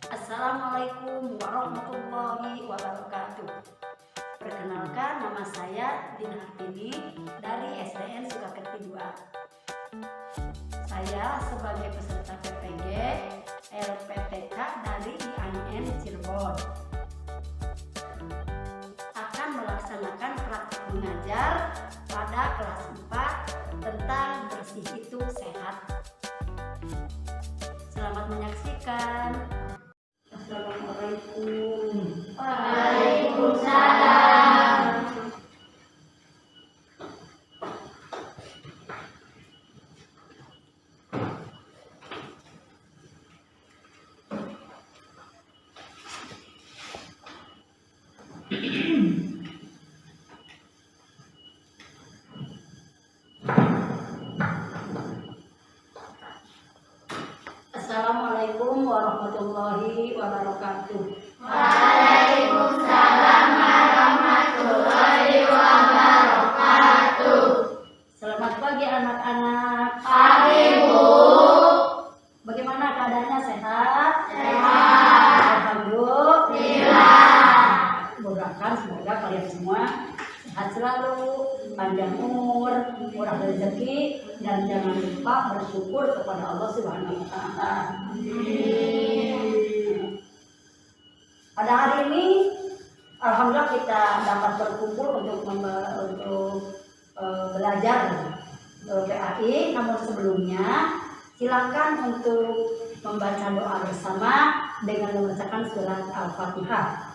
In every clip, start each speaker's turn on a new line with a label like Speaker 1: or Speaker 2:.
Speaker 1: Assalamualaikum warahmatullahi wabarakatuh. Perkenalkan, nama saya Dina Hartini dari SDN Sukaketi 2. Saya sebagai peserta PPG LPTK dari IAIN Cirebon akan melaksanakan praktik mengajar pada kelas 4 tentang bersih itu sehat. Selamat menyaksikan. Assalamualaikum.
Speaker 2: Waalaikumsalam.
Speaker 1: Assalamualaikum warahmatullahi wabarakatuh.
Speaker 2: Waalaikumsalam warahmatullahi wabarakatuh.
Speaker 1: Selamat pagi anak-anak.
Speaker 2: Pagi, Bu.
Speaker 1: Bagaimana keadaannya, sehat?
Speaker 2: Sehat.
Speaker 1: Alhamdulillah. Doakan semoga kalian semua sehat selalu, panjang umur, murah rezeki, dan jangan lupa bersyukur kepada Allah Subhanahu wa Ta'ala. Pada hari ini, alhamdulillah kita dapat berkumpul untuk belajar PAI. Namun sebelumnya, silakan untuk membaca doa bersama dengan membacakan surat Al-Fatihah.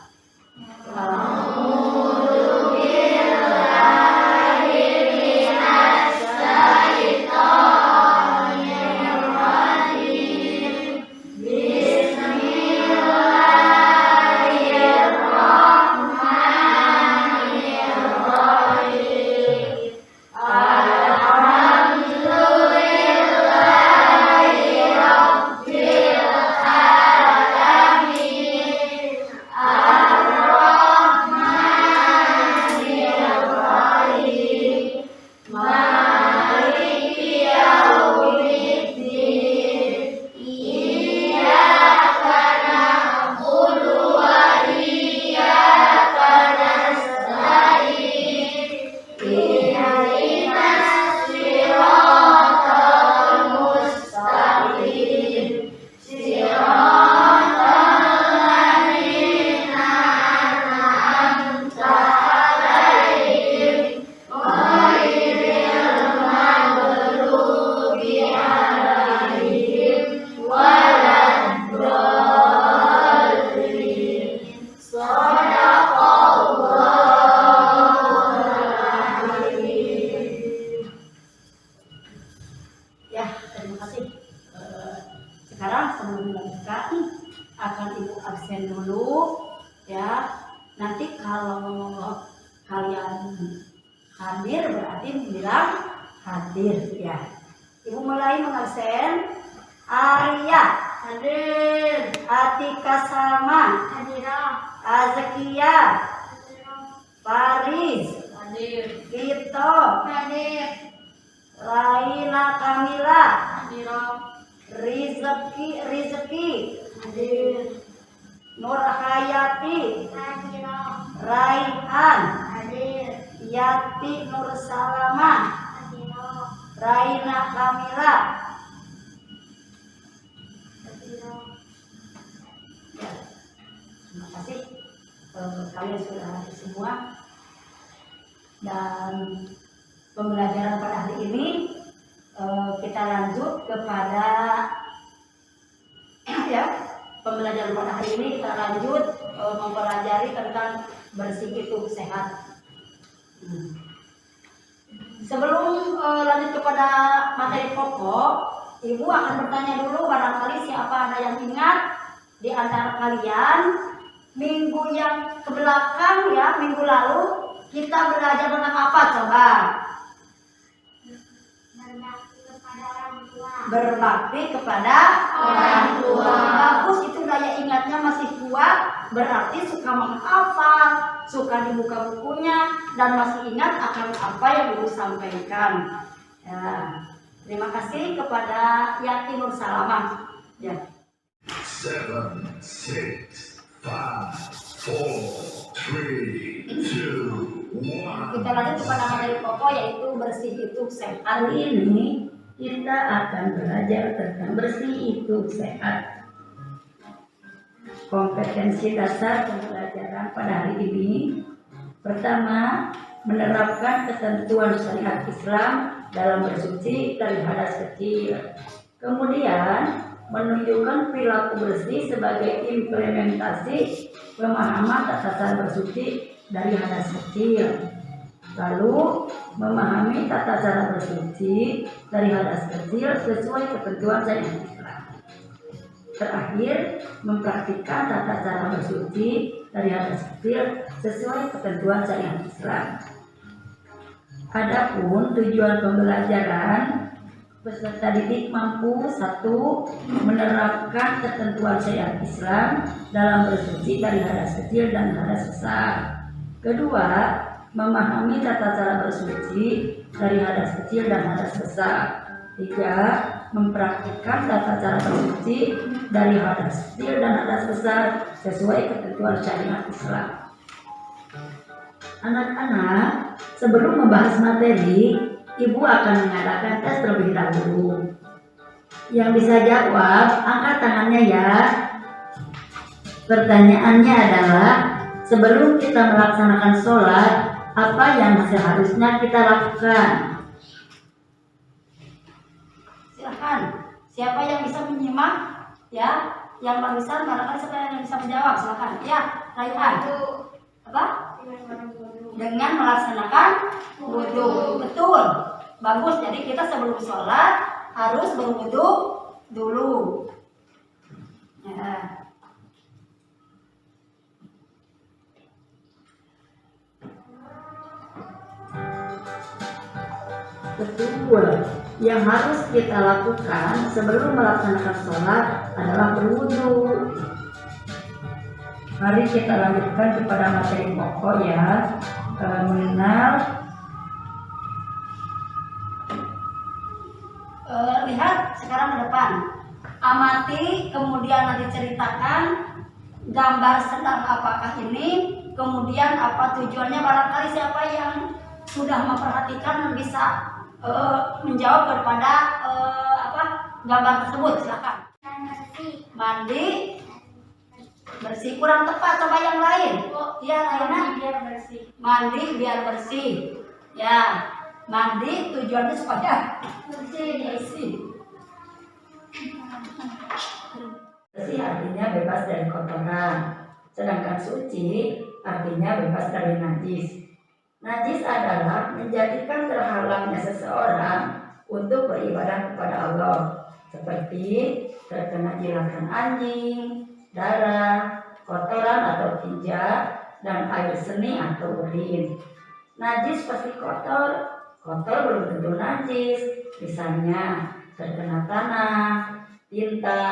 Speaker 1: Sekarang sebelum dilanjutkan akan Ibu absen dulu ya. Nanti kalau kalian hadir berarti bilang hadir ya. Ibu mulai mengabsen. Arya hadir, Atika Salma
Speaker 2: Hadirah.
Speaker 1: Azakia Faris
Speaker 2: Hadir.
Speaker 1: Vito
Speaker 2: Hadir.
Speaker 1: Laila Kamila
Speaker 2: Hadirah.
Speaker 1: Rizki
Speaker 2: Hadir.
Speaker 1: Nur Hayati
Speaker 2: Hadirah.
Speaker 1: Raihan
Speaker 2: Hadir.
Speaker 1: Yati Nur Salama
Speaker 2: Hadirah.
Speaker 1: Raina Kamila.
Speaker 2: Hadirah.
Speaker 1: Ya, terima kasih kalian sudah hadir semua. Dan pembelajaran pada hari ini kita lanjut kepada ya, pembelajaran pada hari ini kita lanjut mempelajari tentang bersih itu sehat. Sebelum lanjut kepada materi pokok, Ibu akan bertanya dulu, barangkali siapa ada yang ingat di antara kalian minggu yang kebelakang ya, minggu lalu kita belajar tentang apa coba? Berbakti kepada orang tua. Bagus, itu daya ingatnya masih kuat, berarti suka menghafal, suka dibuka bukunya, dan masih ingat akan apa yang Ibu sampaikan. Ya, terima kasih kepada Yati Nur Salamah. Ya.
Speaker 3: 7, 6, 5, 4, 3, 2, 1.
Speaker 1: Kita lanjut kepada materi pokok yaitu bersih itu sehat.
Speaker 4: Hari ini kita akan belajar tentang bersih itu sehat. Kompetensi dasar pembelajaran pada hari ini. Pertama, menerapkan ketentuan syariat Islam dalam bersuci dari hadas kecil. Kemudian, menunjukkan perilaku bersih sebagai implementasi pemahaman tata cara bersuci dari hadas kecil. Lalu, memahami tata cara bersuci dari hadas kecil sesuai ketentuan syariat Islam. Terakhir, mempraktikkan tata cara bersuci dari hadas kecil sesuai ketentuan syariat Islam. Adapun tujuan pembelajaran, peserta didik mampu 1. Menerapkan ketentuan syariat Islam dalam bersuci dari hadas kecil dan hadas besar. Kedua, memahami tata cara bersuci dari hadas kecil dan hadas besar. 3. Mempraktikkan tata cara bersuci dari hadas kecil dan hadas besar sesuai ketentuan syariat Islam. Anak-anak, sebelum membahas materi, Ibu akan mengadakan tes terlebih dahulu. Yang bisa jawab, angkat tangannya ya. Pertanyaannya adalah, sebelum kita melaksanakan sholat, apa yang seharusnya kita lakukan?
Speaker 1: Silahkan, siapa yang bisa menyimak? Ya, yang barusan barangkali siapa yang bisa menjawab? Silahkan. Ya, Raihan. Apa? Dengan melaksanakan wudhu. Betul, bagus. Jadi kita sebelum sholat harus berwudhu dulu. Ya.
Speaker 4: Betul, yang harus kita lakukan sebelum melaksanakan sholat adalah berwudu. Mari kita lanjutkan kepada materi pokok ya, mengenal.
Speaker 1: Lihat sekarang ke depan, amati, kemudian nanti ceritakan gambar sedang apakah ini, kemudian apa tujuannya. Barangkali siapa yang sudah memperhatikan dan bisa menjawab kepada gambar tersebut, silakan. Mandi bersih, kurang tepat, coba yang lain. Ya, Raina.
Speaker 2: Biar bersih.
Speaker 1: Mandi biar bersih. Ya, mandi tujuannya supaya bersih.
Speaker 4: Bersih artinya bebas dari kotoran, sedangkan suci artinya bebas dari najis. Najis adalah menjadikan terhalangnya seseorang untuk beribadah kepada Allah, seperti terkena jilatan anjing, darah, kotoran atau tinja, dan air seni atau urin. Najis pasti kotor, kotor belum tentu najis, misalnya terkena tanah, tinta,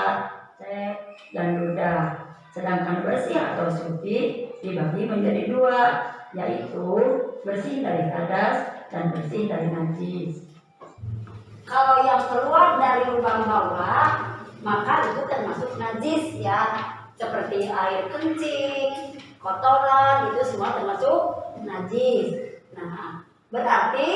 Speaker 4: cat, dan ludah. Sedangkan bersih atau suci dibagi menjadi 2, yaitu bersih dari hadas dan bersih dari najis.
Speaker 1: Kalau yang keluar dari lubang bawah, maka itu termasuk najis ya, seperti air kencing, kotoran, itu semua termasuk najis. Nah, berarti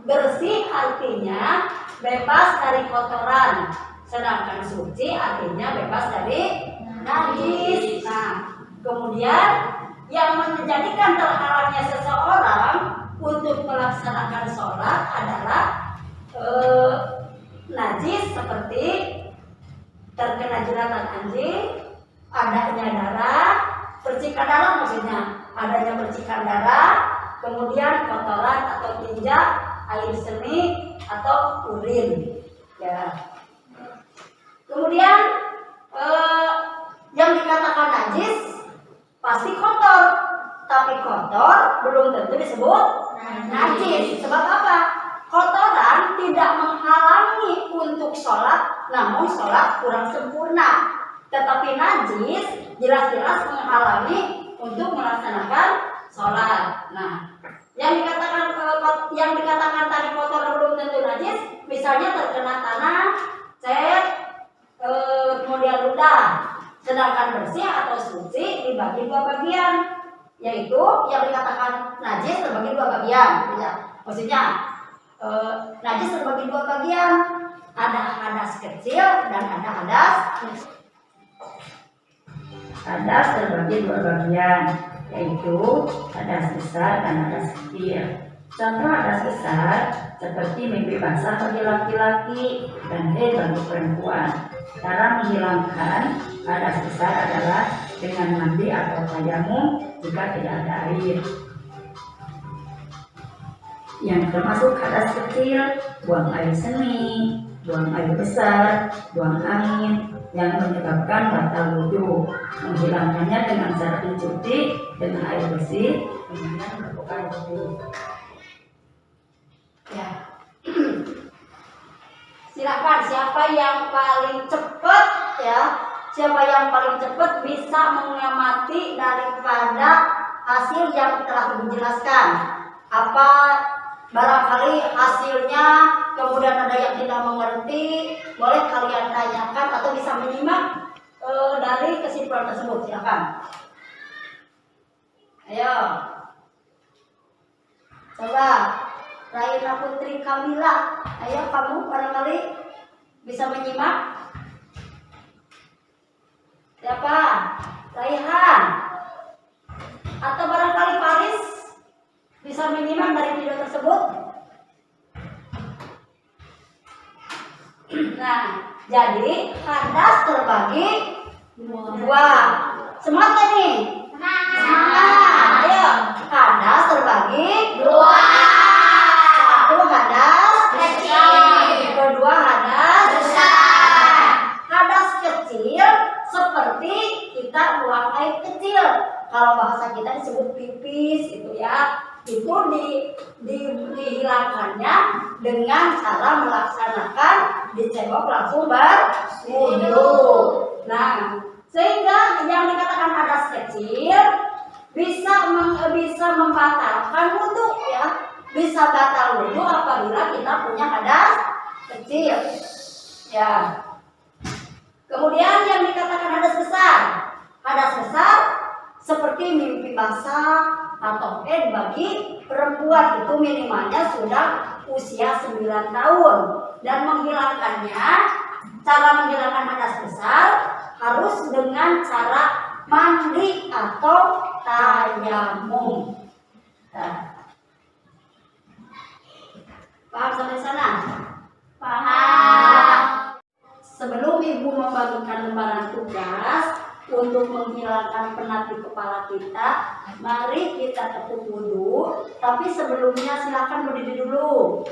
Speaker 1: bersih artinya bebas dari kotoran, sedangkan suci artinya bebas dari najis. Nah, kemudian yang menjadikan terhalangnya seseorang untuk melaksanakan sholat adalah najis, seperti terkena jilatan anjing, adanya darah, percikan darah, maksudnya adanya percikan darah, kemudian kotoran atau tinja, air seni atau urin. Ya. Kemudian yang dikatakan najis pasti kotor, tapi kotor belum tentu disebut najis. Sebab apa? Kotoran tidak menghalangi untuk sholat, namun sholat kurang sempurna. Tetapi najis jelas-jelas menghalangi untuk melaksanakan sholat. Nah, yang dikatakan tadi kotor belum tentu najis, misalnya terkena tanah, cat, kemudian ludah. Sedangkan bersih atau suci dibagi dua bagian, yaitu yang dikatakan najis terbagi dua bagian. Ya. Maksudnya najis terbagi dua bagian, ada hadas kecil dan ada hadas.
Speaker 4: Hadas terbagi dua bagian, yaitu hadas besar dan hadas kecil. Contoh hadas besar seperti mimpi basah bagi laki-laki dan haid bagi perempuan. Cara menghilangkan hadas besar adalah dengan mandi atau tayamum jika tidak ada air. Yang termasuk hadas kecil, buang air seni, buang air besar, buang angin yang menyebabkan batal wudhu. Menghilangkannya dengan cara dicuci dengan air bersih, kemudian melakukan wudhu.
Speaker 1: Ya. Silakan siapa yang paling cepat ya, siapa yang paling cepat bisa mengamati daripada hasil yang telah dijelaskan. Apa barangkali hasilnya kemudian ada yang tidak mengerti, boleh kalian tanyakan atau bisa menyimak dari kesimpulan tersebut. Silakan. Ayo. Coba Raina Putri Kamila, ayo kamu barangkali bisa menyimak. Siapa? Raihan. Atau barangkali Faris bisa menyimak dari video tersebut. Nah, jadi hadas terbagi dua. Semangat nih. Semangat. Ayo, hadas terbagi dua. Satu hadas kecil, kedua hadas besar. Hadas kecil seperti kita buang air kecil. Kalau bahasa kita disebut pipis itu ya. Itu dihilangkannya dengan cara melaksanakan dicebok langsung berwudu. Nah, sehingga yang dikatakan hadas kecil bisa membatalkan wudu ya. Bisa batal wudu apabila kita punya hadas kecil. Ya. Kemudian yang dikatakan hadas besar. Hadas besar seperti mimpi basah atau haid bagi perempuan itu minimalnya sudah usia 9 tahun. Dan menghilangkannya, cara menghilangkan hadas besar harus dengan cara mandi atau tayamum. Nah. Paham sampai sana? Paham. Sebelum ibu membagikan lembaran tugas untuk menghilangkan penat di kepala kita, mari kita tepuk wudhu. Tapi sebelumnya silakan berdiri dulu.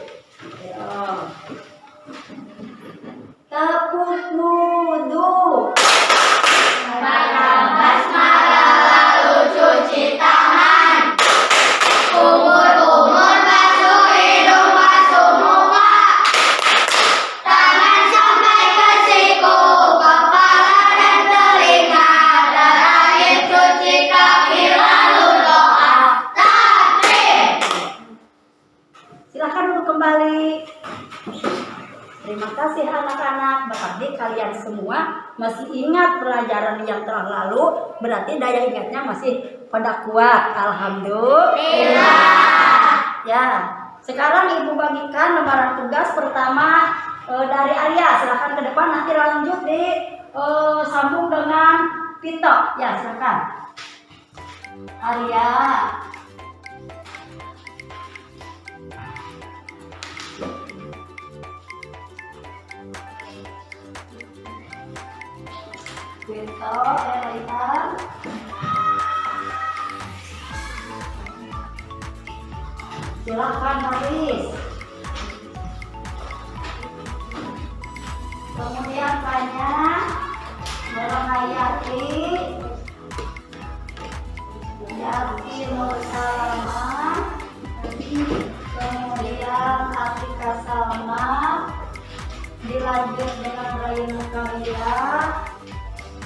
Speaker 1: Tepuk wudhu.
Speaker 2: Basmalah lalu cuci tangan. Kumur-kumur basuh hidung, basuh muka. Tangan sampai ke siku, kepala dan telinga. Terakhir cuci kaki lalu doa takbir.
Speaker 1: Silakan duduk kembali. Terima kasih anak-anak, berarti kalian semua masih ingat pelajaran yang telah lalu, berarti daya ingatnya masih pada kuat. Alhamdulillah. Ya, sekarang ibu bagikan lembaran tugas pertama dari Arya. Silakan ke depan, nanti lanjut di sambung dengan Pito. Ya, silakan. Arya. Pito, lihat. Silakan Haris. Kemudian tanya Hayati, Yati Nur Salama, kemudian Atika Salma, dilanjut dengan Raina Kamila,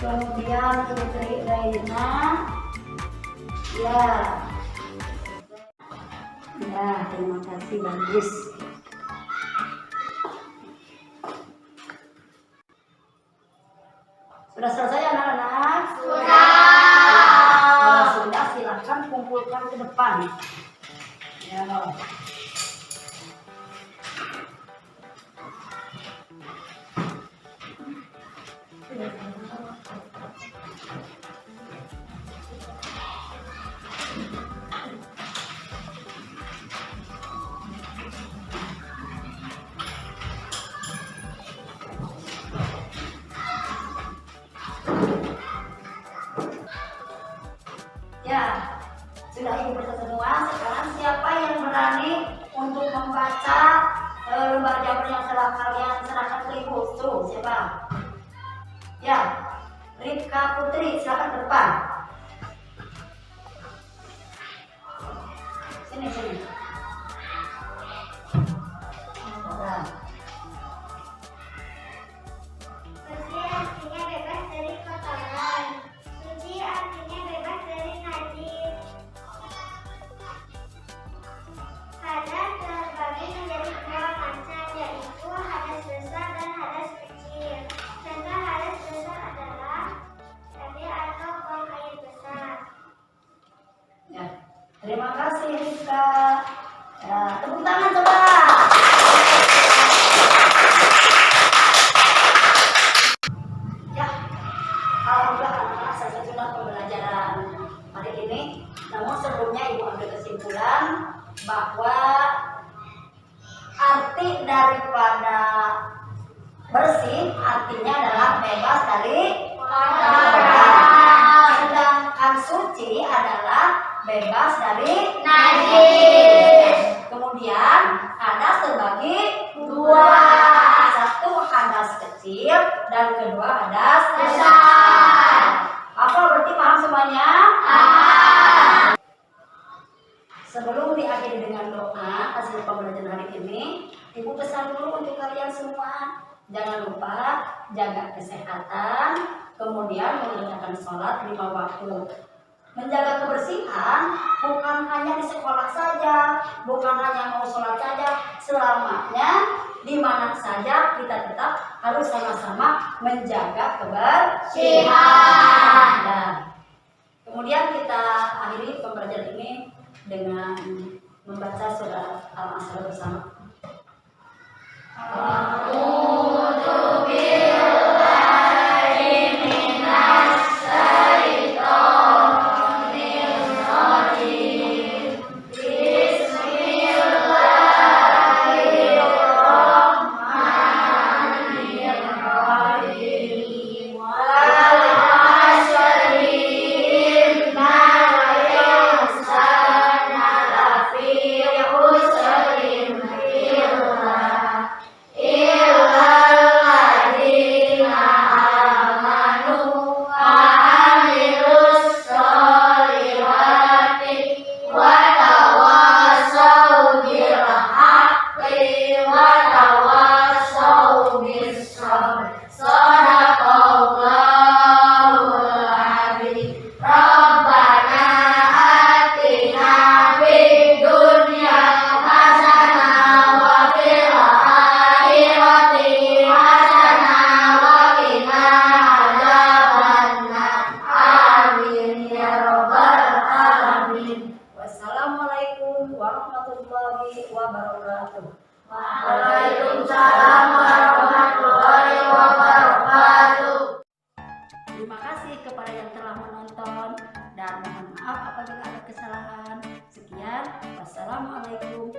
Speaker 1: kemudian Putri Raina. Ya. Ya, terima kasih, bagus. Sudah selesai anak-anak? ke depan. Ya. Ya, sudah Ibu baca semua. Sekarang siapa yang berani untuk membaca lembar jawaban yang telah kalian serahkan ke Ibu? Tuh, siapa? Ya, Rika Putri, silakan ke depan. Sini. Nah.
Speaker 2: Bersih artinya bebas dari kotoran. Suci artinya bebas dari najis. Hadas terbagi menjadi dua macam, yaitu hadas besar dan hadas kecil. Contoh hadas besar adalah air atau buang air besar.
Speaker 1: Ya, terima kasih Rika. Ya, tepuk tangan coba. Ya, alhamdulillah anak-anak selesai sudah pembelajaran hari ini. Namun sebelumnya Ibu ambil kesimpulan bahwa arti daripada bersih artinya adalah bebas dari kotoran. Sedangkan suci adalah bebas dari
Speaker 2: Najis.
Speaker 1: Kemudian hadas terbagi dua. Satu hadas kecil dan kedua hadas besar. Apa berarti paham semuanya? Sebelum diakhiri dengan doa hasil pembelajaran hari ini, Ibu pesan dulu untuk kalian semua, jangan lupa jaga kesehatan, kemudian mengerjakan sholat 5 waktu. Menjaga kebersihan bukan hanya di sekolah saja, bukan hanya mau sholat saja, selamanya di mana saja kita tetap harus sama-sama menjaga kebersihan. Nah, kemudian kita akhiri pembelajaran ini dengan membaca surat Al-Asr bersama. Wassalamualaikum warahmatullahi wabarakatuh.
Speaker 2: Waalaikumsalam warahmatullahi wabarakatuh.
Speaker 1: Terima kasih kepada yang telah menonton dan mohon maaf apabila ada kesalahan. Sekian, wassalamualaikum